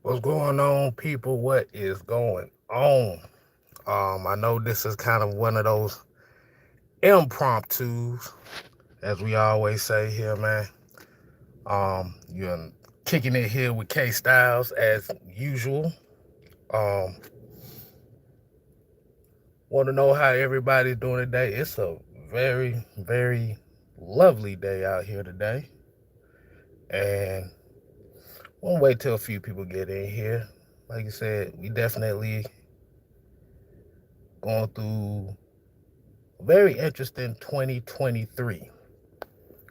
What's going on, people? What is going on? I know this is kind of one of those impromptus, as we always say here, man. You're kicking it here with K Styles as usual. Um, want to know how everybody's doing today? It's a very, very lovely day out here today, and we'll wait till a few people get in here. Like you said, we definitely going through very interesting 2023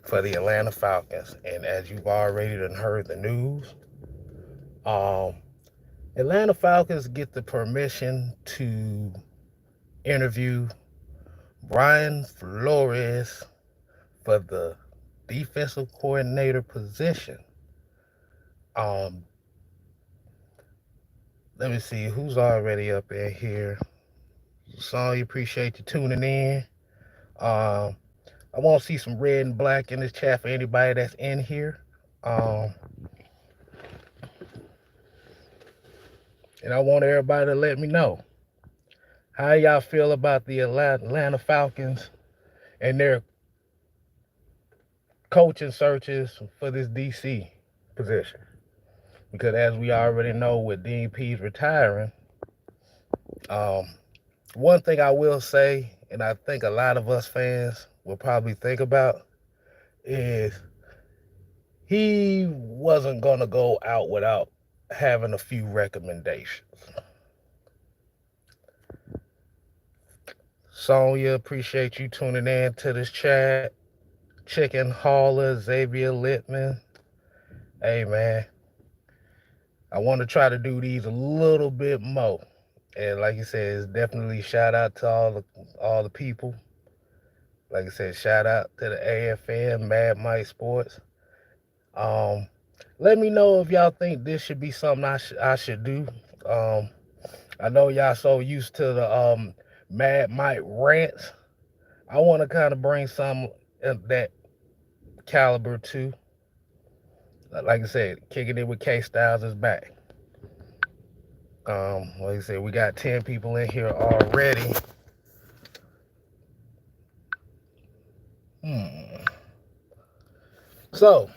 for the Atlanta Falcons. And as you've already done heard the news, um, Atlanta Falcons get the permission to interview Brian Flores for the defensive coordinator position. Um, Let me see who's already up in here. Sonny, appreciate you tuning in. Um, I want to see some red and black in this chat for anybody that's in here. Um, and I want everybody to let me know how y'all feel about the Atlanta Falcons and their coaching searches for this DC position. Because as we already know, with Dean Pease retiring, um, one thing I will say, and I think a lot of us fans will probably think about, is he wasn't going to go out without having a few recommendations. Sonya, appreciate you tuning in to this chat. Chicken Hauler, Xavier Littman. Hey, man, I want to try to do these a little bit more. And like you said, it's definitely shout out to all the people. Like I said, shout out to the AFN, Mad Mike Sports. Um, Let me know if y'all think this should be something I should do. Um, I know y'all so used to the Mad Mike rants. I want to kind of bring some of that caliber too. Like I said, kicking it with K Styles is back. Like I said, we got 10 people in here already. So,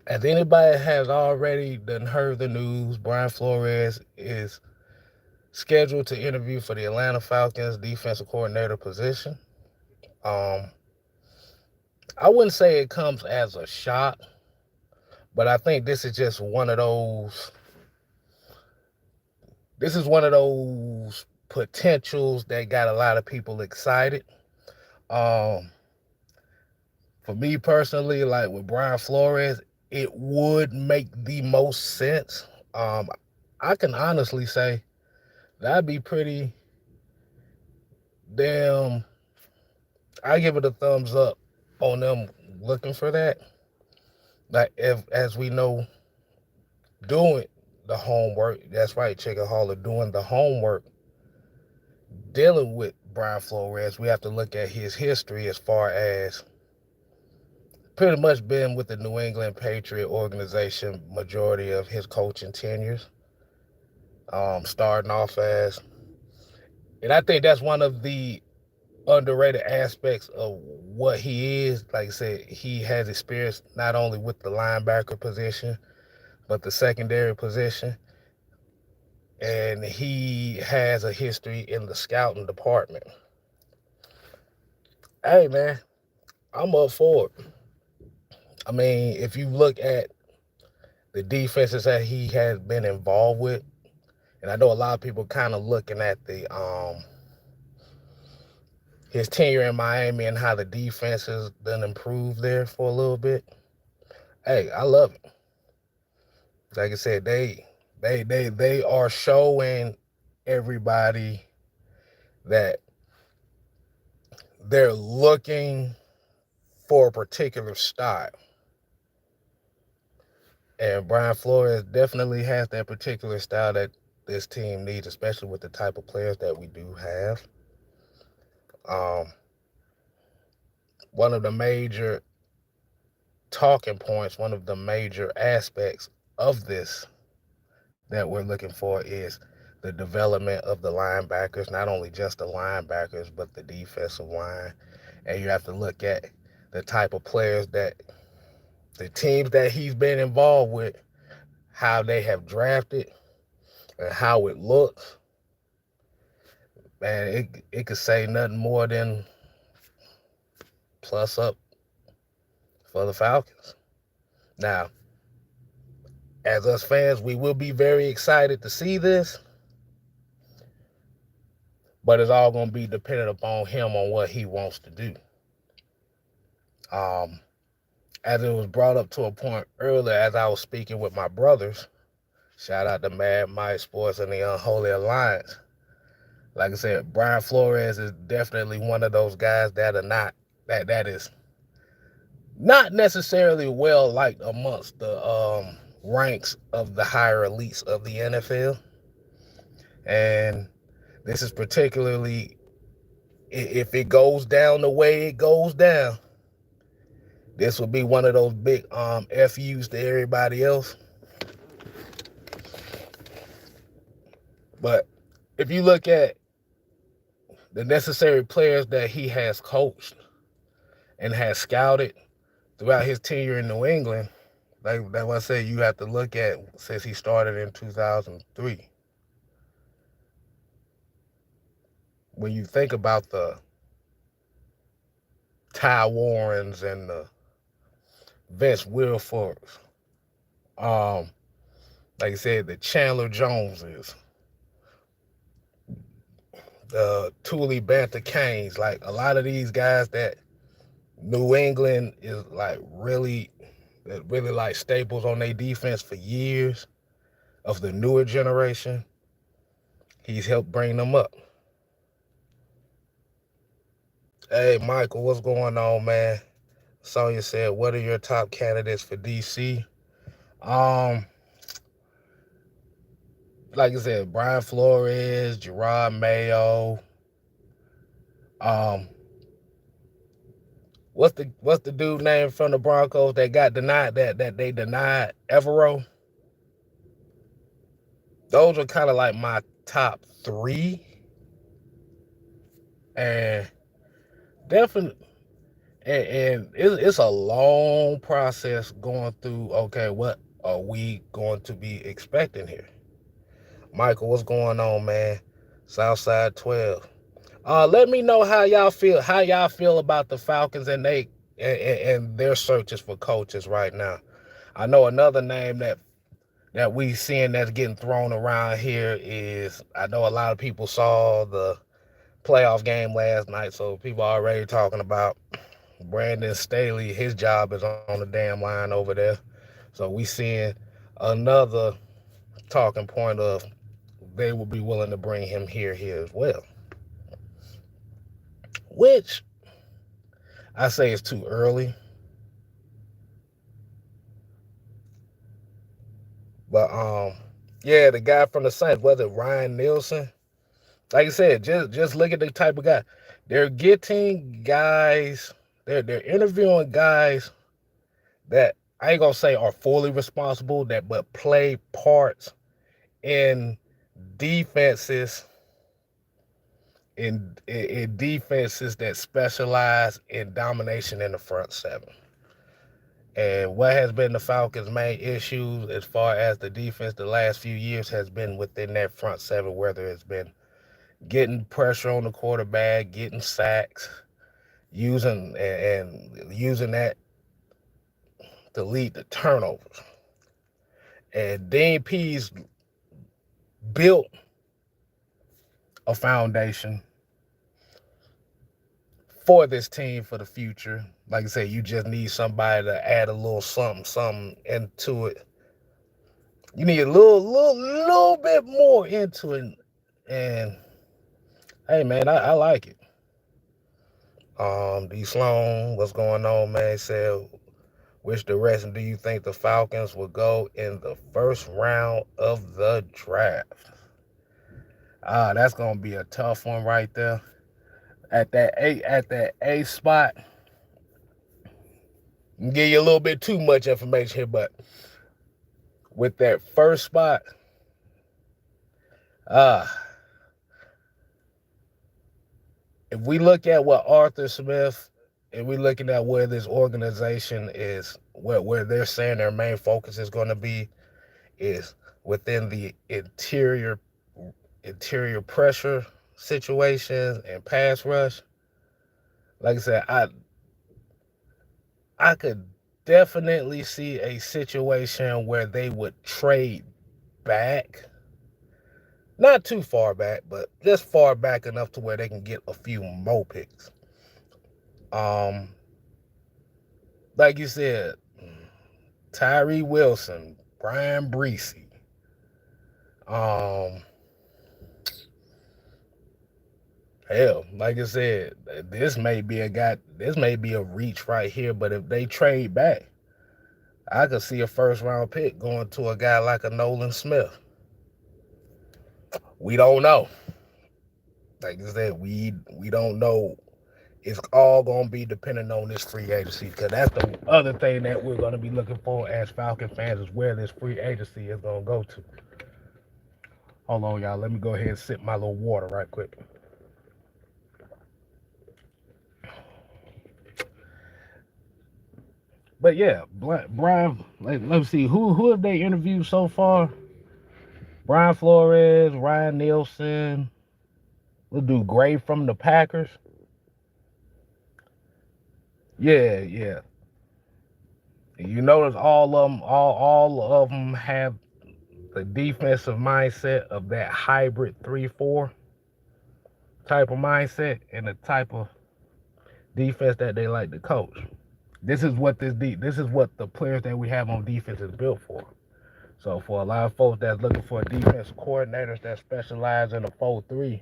as anybody has already done heard the news, Brian Flores is scheduled to interview for the Atlanta Falcons defensive coordinator position. Um, I wouldn't say it comes as a shock, but I think this is just one of those. This is one of those potentials that got a lot of people excited. Um, for me personally, like with Brian Flores, it would make the most sense. I can honestly say that'd be pretty damn. I give it a thumbs up on them looking for that. Like, if, as we know, doing the homework. That's right, Chicken Holler, doing the homework, dealing with Brian Flores. We have to look at his history as far as pretty much been with the New England Patriot organization majority of his coaching tenures. Starting off as, and I think that's one of the underrated aspects of what he is. Like I said, he has experience not only with the linebacker position, but the secondary position. And he has a history in the scouting department. Hey, man, I'm up for it. I mean, if you look at the defenses that he has been involved with, and I know a lot of people kind of looking at the his tenure in Miami and how the defense has done improved there for a little bit. Hey, I love it. Like I said, they are showing everybody that they're looking for a particular style. And Brian Flores definitely has that particular style that this team needs, especially with the type of players that we do have. One of the major talking points, one of the major aspects of this that we're looking for is the development of the linebackers, not only just the linebackers, but the defensive line. And you have to look at the type of players that the teams that he's been involved with, how they have drafted and how it looks. Man, it could say nothing more than plus up for the Falcons. Now, as us fans, we will be very excited to see this, but it's all going to be dependent upon him on what he wants to do. As it was brought up to a point earlier, as I was speaking with my brothers, shout out to Mad Mike Sports and the Unholy Alliance. Like I said, Brian Flores is definitely one of those guys that is not necessarily well liked amongst the ranks of the higher elites of the NFL. And this is particularly, if it goes down the way it goes down, this will be one of those big FUs to everybody else. But if you look at the necessary players that he has coached and has scouted throughout his tenure in New England, like what I said, you have to look at since he started in 2003. When you think about the Ty Warrens and the Vince Wilforks, like I said, the Chandler Joneses, the Thule Banter Canes, like a lot of these guys that New England is like really like staples on their defense for years of the newer generation, he's helped bring them up. Hey, Michael, what's going on, man? Sonya said, what are your top candidates for DC? Like I said, Brian Flores, Gerard Mayo. What's the dude name from the Broncos that got denied that they denied Evero? Those are kind of like my top three. And definitely, and it's a long process going through, okay, what are we going to be expecting here? Michael, what's going on, man? Southside 12. Let me know how y'all feel about the Falcons and their searches for coaches right now. I know another name that we seeing that's getting thrown around here is, I know a lot of people saw the playoff game last night, so people are already talking about Brandon Staley. His job is on the damn line over there. So we seeing another talking point of they will be willing to bring him here as well. Which I say is too early. But yeah, the guy from the Saints, whether Ryan Nielsen, like I said, just look at the type of guy. They're getting guys, they're interviewing guys that I ain't gonna say are fully responsible, but play parts in defenses in defenses that specialize in domination in the front seven. And what has been the Falcons' main issues as far as the defense the last few years has been within that front seven, whether it's been getting pressure on the quarterback, getting sacks, using that to lead to turnovers. And Dean Pease built a foundation for this team for the future. Like I said, you just need somebody to add a little something into it. You need a little bit more into it. And hey, man, I like it. D Sloan, what's going on, man? Said, which direction do you think the Falcons will go in the first round of the draft? That's gonna be a tough one right there. At that A spot. I'll give you a little bit too much information here, but with that first spot, Uh, if we look at what Arthur Smith and we looking at where this organization is, where they're saying their main focus is going to be, is within the interior pressure situations and pass rush. Like I said, I could definitely see a situation where they would trade back. Not too far back, but just far back enough to where they can get a few more picks. Um, like you said, Tyree Wilson, Brian Breesy. Um, hell, like I said, this may be a reach right here, but if they trade back, I could see a first round pick going to a guy like a Nolan Smith. We don't know. Like I said, we don't know. It's all gonna be depending on this free agency, because that's the other thing that we're gonna be looking for as Falcon fans, is where this free agency is gonna go to. Hold on, y'all. Let me go ahead and sip my little water right quick. But yeah, Brian. Let's see who have they interviewed so far. Brian Flores, Ryan Nielsen. We'll do Gray from the Packers. Yeah. You notice all of them have the defensive mindset of that hybrid 3-4 type of mindset and the type of defense that they like to coach. This is what the players that we have on defense is built for. So for a lot of folks that's looking for defensive coordinators that specialize in the 4-3,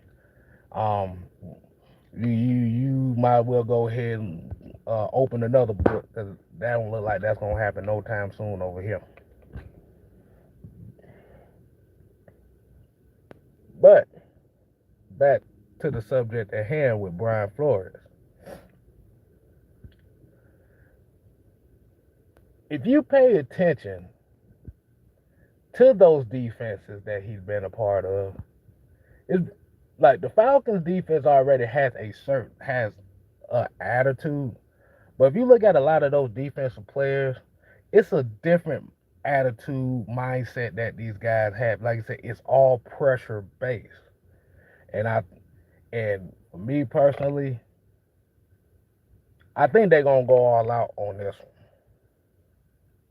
you might well go ahead and open another book, because that don't look like that's gonna happen no time soon over here. But back to the subject at hand with Brian Flores. If you pay attention to those defenses that he's been a part of, it's like the Falcons defense already has an attitude. But if you look at a lot of those defensive players, it's a different attitude, mindset that these guys have. Like I said, it's all pressure based. And for me personally, I think they're gonna go all out on this one.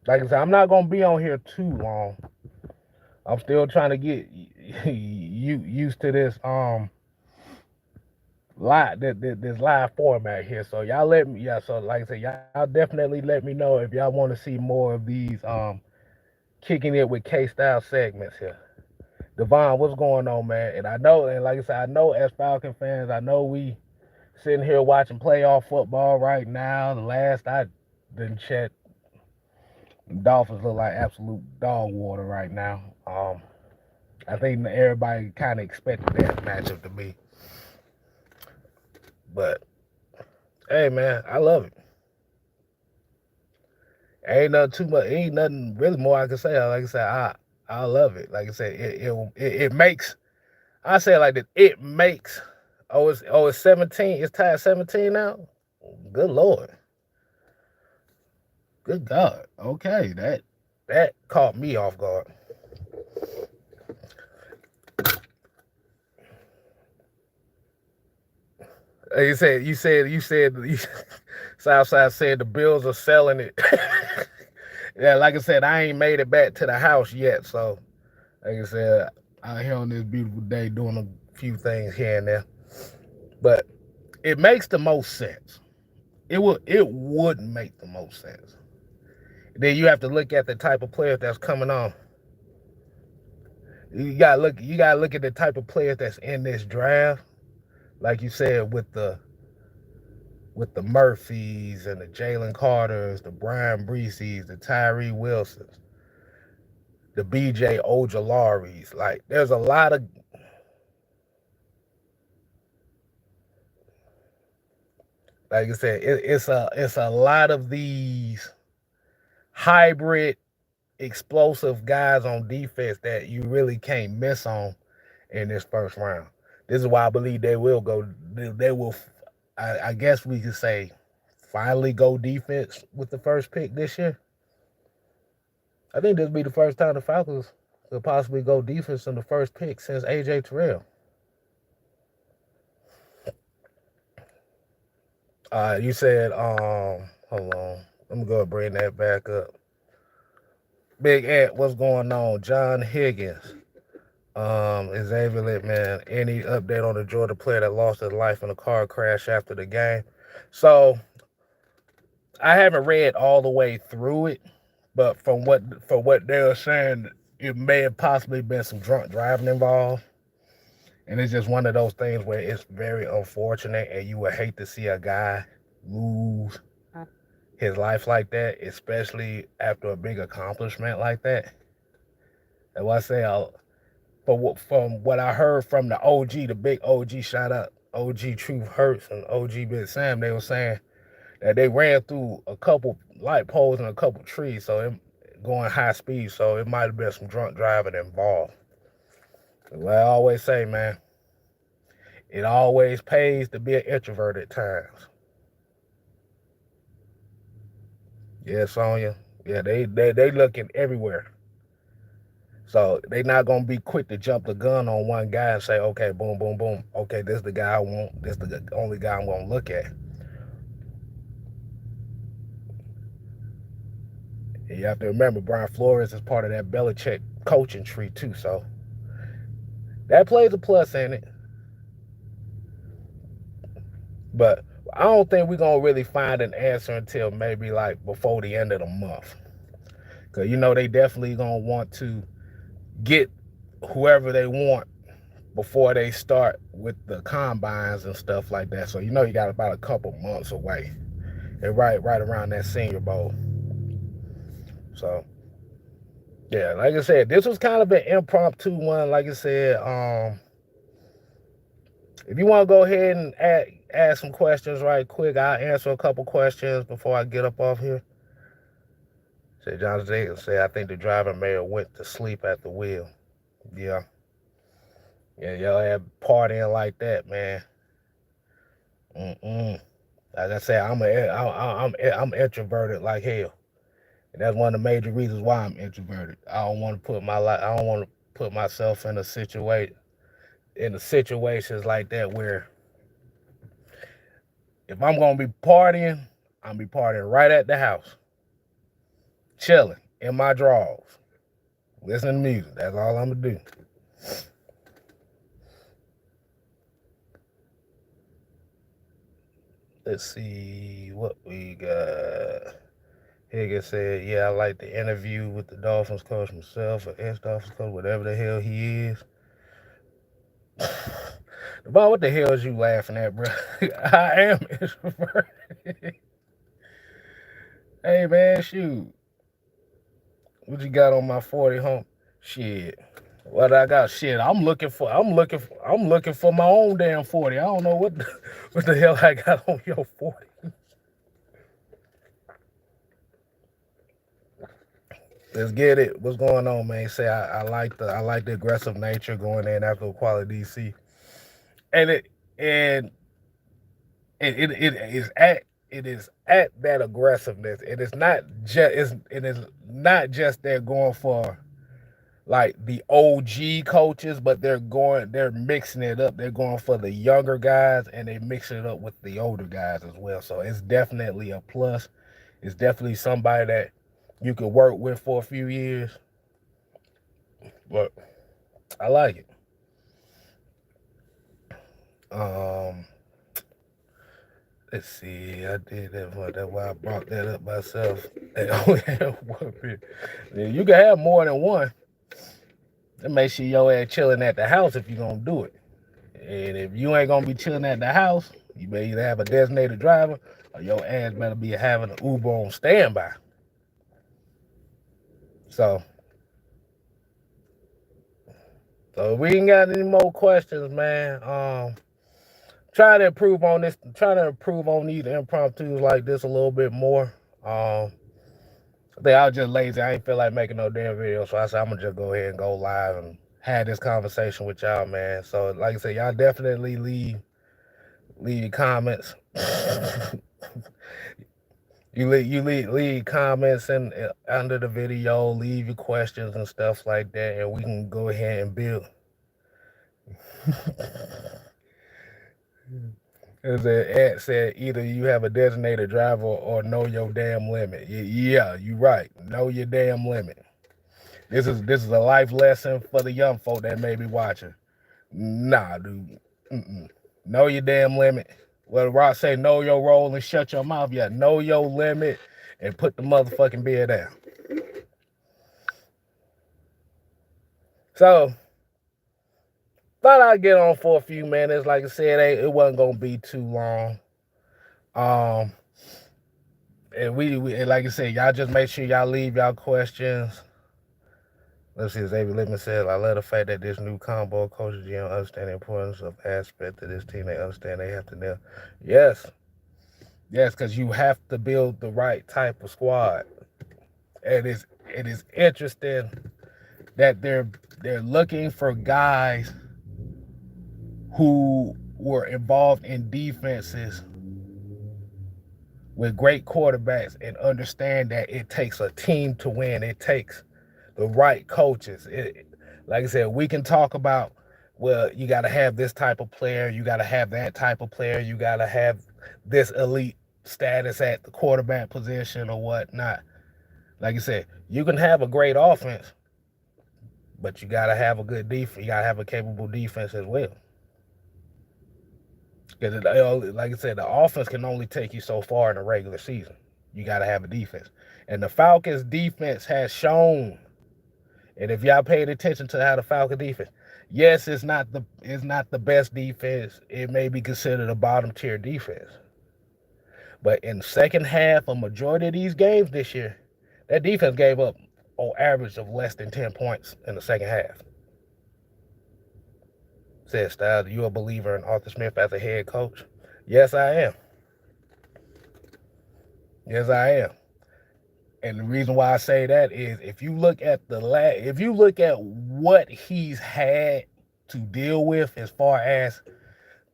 Like I said, I'm not gonna be on here too long. I'm still trying to get used to this this live format here. So y'all so like I said, y'all definitely let me know if y'all want to see more of these kicking it with K-style segments here. Devon, what's going on, man? And like I said, I know as Falcon fans, I know we sitting here watching playoff football right now. The last I didn't check, Dolphins look like absolute dog water right now. I think everybody kind of expected that matchup to be. But hey, man, I love it. Ain't nothing really more I can say. Like I said, I love it. Like I said, it makes. I say it like this. It makes. It's 17. It's tied 17 now. Good Lord. Good God. Okay, that caught me off guard. You said Southside said the Bills are selling it. Yeah, like I said, I ain't made it back to the house yet, so like I said, out here on this beautiful day doing a few things here and there. But it makes the most sense. It would make the most sense. Then you have to look at the type of players that's coming on. You gotta look at the type of players that's in this draft. Like you said, with the Murphys and the Jalen Carters, the Brian Breesys, the Tyree Wilsons, the BJ Ojalaris. Like, there's a lot of like I said, it's a lot of these hybrid explosive guys on defense that you really can't miss on. in this first round. This is why I believe they will go. They will. I guess we could say finally go defense with the first pick this year. I think this will be the first time the Falcons could possibly go defense in the first pick since AJ Terrell. You said, hold on. Let me go and bring that back up. Big Ant, what's going on? John Higgins. Xavier Littman, any update on the Georgia player that lost his life in a car crash after the game? So I haven't read all the way through it, but from what they were saying, it may have possibly been some drunk driving involved. And it's just one of those things where it's very unfortunate, and you would hate to see a guy lose his life like that, especially after a big accomplishment like that. And what I say, from what I heard from the OG, the big OG, shout out OG Truth Hurts and OG Big Sam, they were saying that they ran through a couple light poles and a couple trees, so it going high speed, so it might have been some drunk driving involved. What I always say, man, it always pays to be an introvert at times. Yeah, Sonya. Yeah, they looking everywhere. So they not gonna be quick to jump the gun on one guy and say, okay, boom, boom, boom. Okay, this is the guy I want. This is the only guy I'm gonna look at. And you have to remember, Brian Flores is part of that Belichick coaching tree too. So that plays a plus in it. But I don't think we're gonna really find an answer until maybe like before the end of the month. Cause they definitely gonna want to get whoever they want before they start with the combines and stuff like that. So you got about a couple months away. And right around that Senior Bowl. So yeah, like I said, this was kind of an impromptu one. Like I said, if you want to go ahead and ask some questions right quick, I'll answer a couple questions before I get up off here. Say John Jacobs said, I think the driver may have went to sleep at the wheel. Yeah. Yeah, y'all had partying like that, man. Like I said, I'm introverted like hell, and that's one of the major reasons why I'm introverted. I don't want to put myself in situations like that where if I'm gonna be partying, I'm be partying right at the house, chilling in my drawers, listening to music. That's all I'm gonna do. Let's see what we got. Higgins said, yeah, I like the interview with the Dolphins coach himself, or ex-Dolphins coach, whatever the hell he is. Bob, what the hell is you laughing at, bro? I am introverted. Hey, man, shoot. What you got on my 40 home? Shit. What I got? Shit, I'm looking for my own damn 40. I don't know what the hell I got on your 40. Let's get it. What's going on, man? Say I like the aggressive nature going in after quality DC, and it is at that aggressiveness. It is not just they're going for like the OG coaches, but they're mixing it up. They're going for the younger guys, and they mixing it up with the older guys as well. So it's definitely a plus. It's definitely somebody that you could work with for a few years. But I like it. Let's see. I did that. That's why I brought that up myself. They only have one pick. You can have more than one. And make sure your ass chilling at the house if you're gonna do it. And if you ain't gonna be chilling at the house, you better either have a designated driver or your ass better be having an Uber on standby. So if we ain't got any more questions, man, try to improve on this. Try to improve on these impromptus like this a little bit more. I think I was just lazy. I ain't feel like making no damn video, so I said I'm gonna just go ahead and go live and had this conversation with y'all, man. So like I said, y'all definitely leave your comments. leave comments and under the video, leave your questions and stuff like that, and we can go ahead and build. As Ed said, either you have a designated driver or know your damn limit. Yeah, you right. Know your damn limit. This is a life lesson for the young folk that may be watching. Nah, dude. Know your damn limit. Well, Rock say, know your role and shut your mouth. Yeah, know your limit and put the motherfucking beer down. So, thought I'd get on for a few minutes. Like I said, it wasn't gonna be too long. And we like I said, y'all just make sure y'all leave y'all questions. Let's see, Xavier Lippman said, I love the fact that this new combo coaches GM understand the importance of aspect of this team. They understand they have to nail. Yes, because you have to build the right type of squad. And it is interesting that they're looking for guys who were involved in defenses with great quarterbacks and understand that it takes a team to win. It takes the right coaches. Like I said, we can talk about, well, you got to have this type of player, you got to have that type of player, you got to have this elite status at the quarterback position or whatnot. Like I said, you can have a great offense, but you got to have a good defense. You got to have a capable defense as well. Because, like I said, the offense can only take you so far in a regular season. You got to have a defense. And the Falcons' defense has shown, and if y'all paid attention to how the Falcons defense, yes, it's not the best defense. It may be considered a bottom tier defense. But in the second half, a majority of these games this year, that defense gave up on average of less than 10 points in the second half. Said Styles, are you a believer in Arthur Smith as a head coach? Yes, I am. Yes, I am. And the reason why I say that is if you look at what he's had to deal with as far as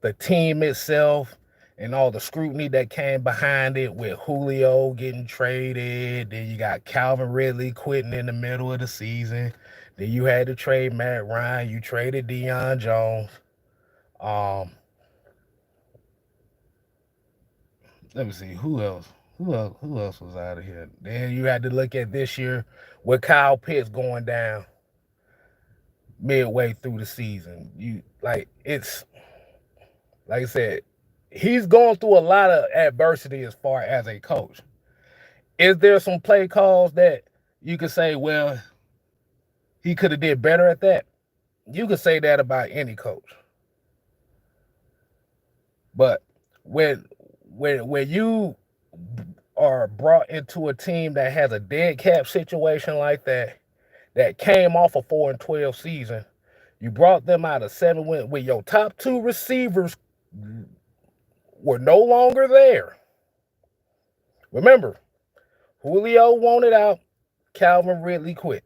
the team itself and all the scrutiny that came behind it with Julio getting traded, then you got Calvin Ridley quitting in the middle of the season, then you had to trade Matt Ryan, you traded Deion Jones. Let me see, who else was out of here? Then you had to look at this year with Kyle Pitts going down midway through the season. It's like I said, he's going through a lot of adversity as far as a coach. Is there some play calls that you could say, well, he could have did better at that? You could say that about any coach. But when you are brought into a team that has a dead cap situation like that came off a 4-12 season, you brought them out of 7 wins with your top 2 receivers were no longer there. Remember, Julio wanted out, Calvin Ridley quit.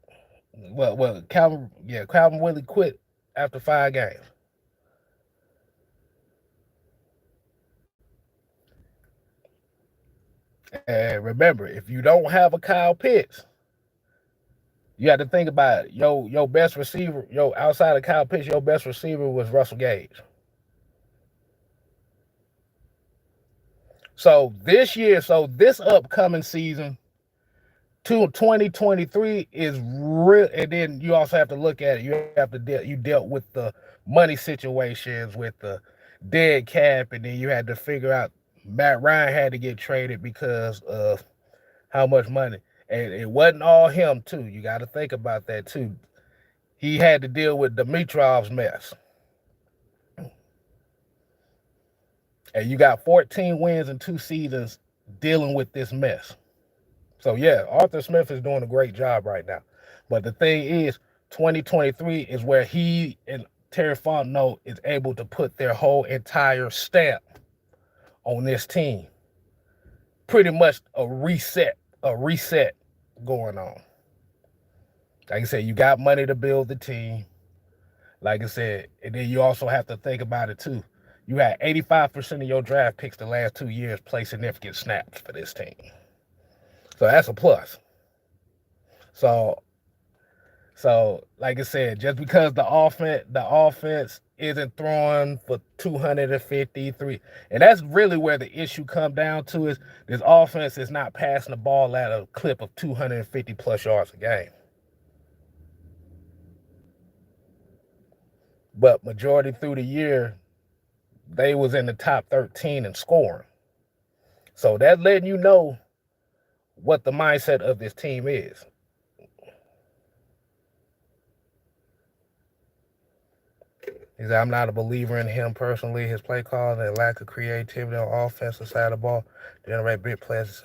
Well, Calvin Ridley quit after 5 games. And remember, if you don't have a Kyle Pitts, you have to think about it. Your best receiver, outside of Kyle Pitts, your best receiver was Russell Gage. So this upcoming season, 2023 is real. And then you also have to look at it. You dealt with the money situations, with the dead cap, and then you had to figure out Matt Ryan had to get traded because of how much money. And it wasn't all him, too. You got to think about that, too. He had to deal with Dimitrov's mess. And you got 14 wins in 2 seasons dealing with this mess. So, yeah, Arthur Smith is doing a great job right now. But the thing is, 2023 is where he and Terry Fontenot is able to put their whole entire stamp on this team. Pretty much a reset going on. Like I said, you got money to build the team. Like I said, and then you also have to think about it too. You had 85% of your draft picks the last 2 years play significant snaps for this team. So that's a plus. So like I said, just because the offense isn't throwing for 253, and that's really where the issue comes down to is this offense is not passing the ball at a clip of 250 plus yards a game. But majority through the year, they was in the top 13 in scoring. So that's letting you know what the mindset of this team is. He said, I'm not a believer in him personally. His play call and lack of creativity on offensive side of the ball, generate big plays.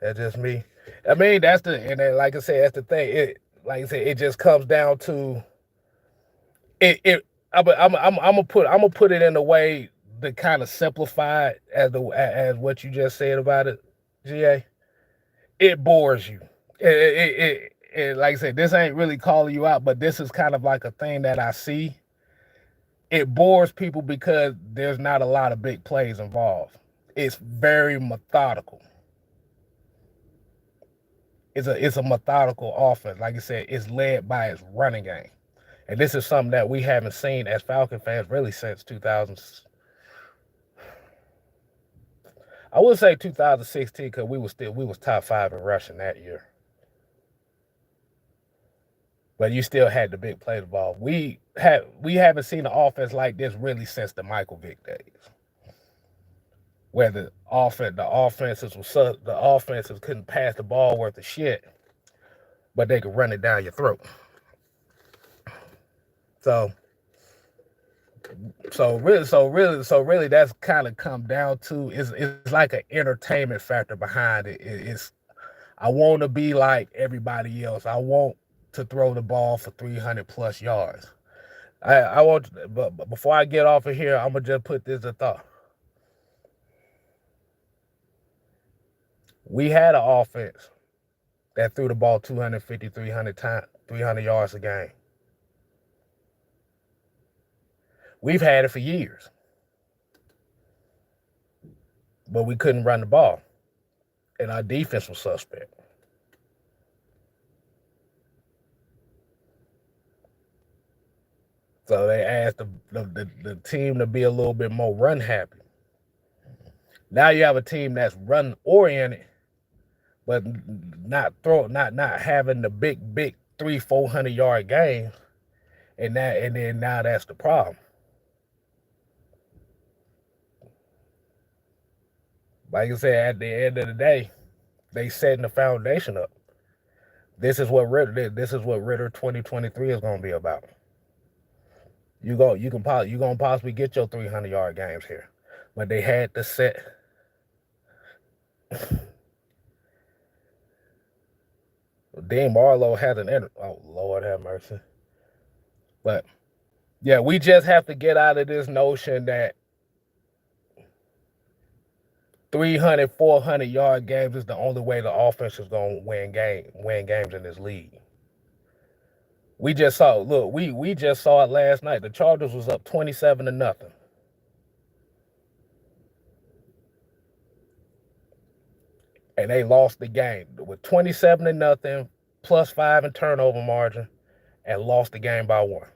That's just me. I mean, that's the, and then, like I said, that's the thing. It, like I said, it just comes down to it. I'm gonna put it in a way to kind of simplify it as what you just said about it, GA. It bores you. Like I said, this ain't really calling you out, but this is kind of like a thing that I see. It bores people because there's not a lot of big plays involved. It's very methodical. It's a methodical offense. Like I said, it's led by its running game. And this is something that we haven't seen as Falcon fans really since 2000. I would say 2016 because we was top 5 in rushing that year. But you still had the big play involved. We haven't seen an offense like this really since the Michael Vick days, where the offenses couldn't pass the ball worth of shit, but they could run it down your throat. So really, that's kind of come down to it's like an entertainment factor behind it. It's I want to be like everybody else. I want to throw the ball for 300 plus yards. I want, but before I get off of here, I'm gonna just put this a thought. We had an offense that threw the ball 250, 300 times, 300 yards a game. We've had it for years, but we couldn't run the ball, and our defense was suspect. So they asked the team to be a little bit more run happy. Now you have a team that's run oriented, but not having the big 300-400 yard games, and then now that's the problem. Like I said, at the end of the day, they setting the foundation up. This is what Ritter 2023 is going to be about. You're gonna possibly get your 300-yard games here, but they had to set. Dean Marlowe had oh Lord have mercy. But yeah, we just have to get out of this notion that 300, 400-yard games is the only way the offense is gonna win games in this league. We just saw we just saw it last night. The Chargers was up 27-0. And they lost the game with 27-0, +5 in turnover margin, and lost the game by 1.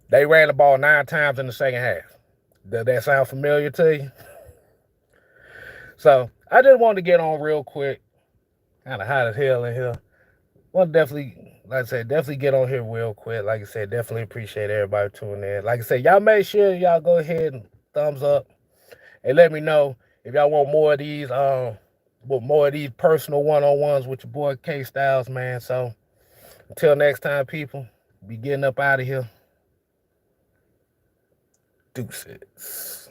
They ran the ball 9 times in the second half. Does that sound familiar to you? So I just wanted to get on real quick. Kind of hot as hell in here. Well, definitely, like I said, definitely get on here real quick. Like I said, definitely appreciate everybody tuning in. Like I said, y'all make sure y'all go ahead and thumbs up and let me know if y'all want more of these personal one-on-ones with your boy K Styles, man. So until next time, people, be getting up out of here. Deuces.